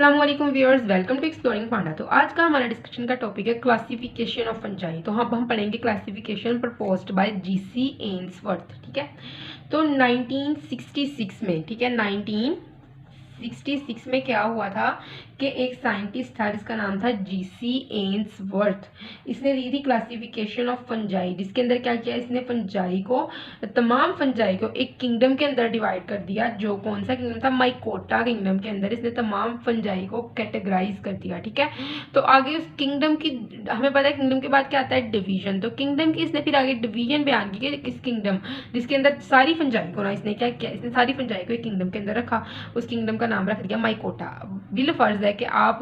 अस्सलामुअलैकुम viewers, welcome to exploring पांडा। तो आज का हमारा डिस्कशन का टॉपिक है क्लासिफिकेशन ऑफ फंजाई। तो हम पढ़ेंगे क्लासिफिकेशन प्रपोज्ड बाय जीसी एम्सवर्थ। ठीक है, तो 1966 में, ठीक है, 1966 में क्या हुआ था कि एक साइंटिस्ट था जिसका नाम था जीसी एम्सवर्थ। इसने दी थी क्लासिफिकेशन ऑफ फंजाई, जिसके अंदर क्या किया, इसने फंजाई को, तमाम फंजाई को एक किंगडम के अंदर डिवाइड कर दिया। जो कौन सा किंगडम था? माइकोटा किंगडम के अंदर इसने तमाम फंजाई को कैटेगराइज कर दिया। ठीक है, तो आगे उस किंगडम की, हमें पता है किंगडम के बाद क्या आता है, डिवीजन। तो किंगडम की इसने फिर आगे डिवीजन बयान की कि किस किंगडम, जिसके अंदर सारी फंजाई को ना, इसने क्या किया, इसने सारी फंजाई को एक किंगडम के अंदर रखा। उस किंगडम का नाम रख दिया माइकोटा। बिल फर्ज है कि आप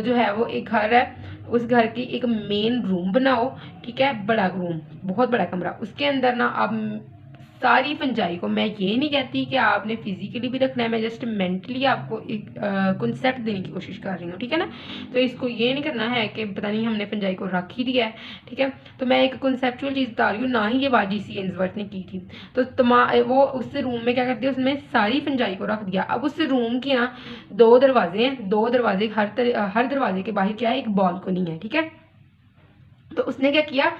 जो है वो एक घर है, उस घर की एक मेन रूम बनाओ। ठीक है, बड़ा रूम, बहुत बड़ा कमरा, उसके अंदर ना आप सारी फंजाई को, मैं ये नहीं कहती कि आपने फिजिकली भी रखना है, मैं जस्ट मेंटली आपको एक कॉन्सेप्ट देने की कोशिश कर रही हूँ। ठीक है ना, तो इसको ये नहीं करना है कि पता नहीं हमने फंजाई को रख ही दिया है। ठीक है, तो मैं एक कॉन्सेप्चुअल चीज़ बता रही हूँ, ना ही ये बात जीसी एम्सवर्थ ने की थी। तो वो उस रूम में क्या कर दिया, उसमें सारी फंजाई को रख दिया। अब उस रूम की ना दो दरवाजे हैं, दो दरवाजे, हर दरवाजे के बाहर क्या है, एक बालकनी है। ठीक है, तो उसने क्या किया,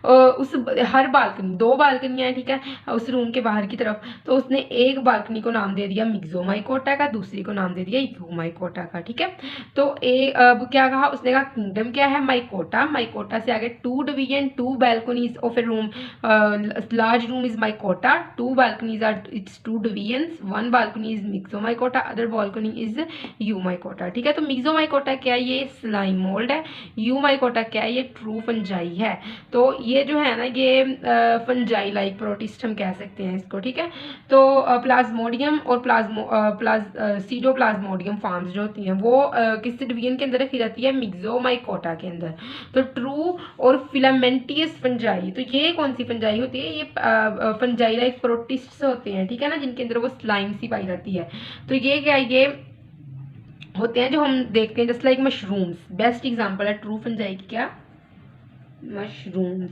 उस हर बालकनी, दो बालकनियां हैं, ठीक है, उस रूम के बाहर की तरफ। तो उसने एक बालकनी को नाम दे दिया मिक्सोमाइकोटा का, दूसरी को नाम दे दिया यूमाइकोटा का। ठीक है, तो अब क्या कहा उसने, कहा किंगडम क्या है, माइकोटा। माइकोटा से आगे two division, two balconies of a room, large room is mycota, two balconies are its two divisions, one balcony is myxomycota, other balcony is eumycota. ठीक है, तो मिक्सोमाइकोटा क्या है, ये स्लाइम मोल्ड है। यूमाइकोटा क्या है, ये ट्रू फंजाई है। तो ये जो है ना, ये फंजाई लाइक प्रोटिस्ट हम कह सकते हैं इसको। ठीक है, तो प्लाज्मोडियम और सीडोप्लाज्मोडियम फार्म्स जो होती हैं वो किस डिवीजन के अंदर रखी जाती है, मिक्सोमाइकोटा के अंदर। तो ट्रू और फिलामेंटियस फंजाई, तो ये कौन सी फंजाई होती है, ये फंजाई लाइक प्रोटिस्ट होते हैं। ठीक है ना, जिनके अंदर वो स्लाइम सी पाई जाती है। तो ये क्या, ये होते हैं जो हम देखते हैं just like mushrooms. Best example है ट्रू फंजाई की, क्या, मशरूम्स।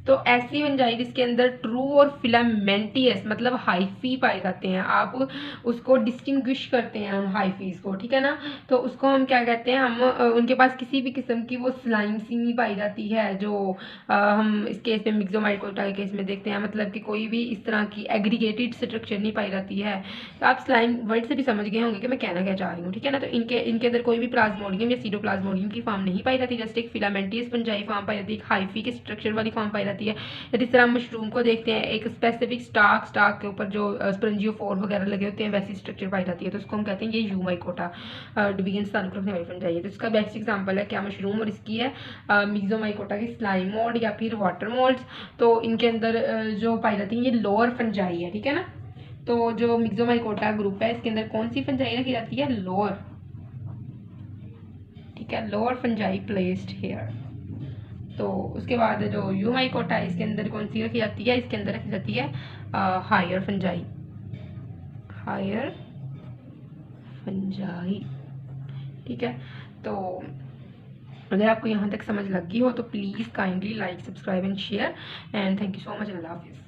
तो ऐसी फंजाई जिसके अंदर ट्रू और फिलामेंटियस मतलब हाइफी पाए जाते हैं, आप उसको डिस्टिंग्विश करते हैं उन हाइफीज को। ठीक है ना, तो उसको हम क्या कहते हैं, हम उनके पास किसी भी किस्म की वो स्लाइम सी नहीं पाई जाती है, जो हम इस केस में मिक्सोमाइकोटा के केस में देखते हैं, मतलब कि कोई भी इस तरह की एग्रीगेटेड स्ट्रक्चर नहीं पाई जाती है। तो आप स्लाइम वर्ड से भी समझ गए होंगे कि मैं कहना क्या चाह रही हूँ। ठीक है ना, तो इनके इनके अंदर कोई भी प्लाज्मोडियम या सीडोप्लाज्मोडियम की फॉर्म नहीं पाई जाती, जस्ट एक फिलामेंटियस फंजाई फॉर्म पाई जाती है, एक हाइफी के स्ट्रक्चर वाली फॉर्म पाई जाती है। जिस तरह मशरूम को देखते हैं, एक स्पेसिफिक स्टाक के ऊपर जो स्पंजियोफोर वगैरह लगे होते हैं, वैसी स्ट्रक्चर पाई जाती है। तो उसको हम कहते हैं ये यूमाइकोटा डिवीजन ताल्लुक रखने वाली फंजाई है। तो इसका बेस्ट एग्जांपल है क्या, मशरूम, और इसकी है मिक्सोमाइकोटा की स्लाइम मोल्ड या फिर वाटर मोल्ड्स। तो इनके अंदर जो पाई जाती है ये लोअर फंजाई है। ठीक है ना, तो जो मिक्सोमाइकोटा ग्रुप है इसके अंदर कौन सी फंजाई रखी जाती है, लोअर। ठीक है, लोअर फंजाई प्लेस्ड हेयर। तो उसके बाद जो यूमाइकोटा है इसके अंदर कौन सी रखी जाती है, इसके अंदर रखी जाती है हायर फंजाई, हायर फंजाई। ठीक है, तो अगर आपको यहाँ तक समझ लगी हो तो please kindly like, subscribe and share, and thank you so much. अल्लाह हाफिज़।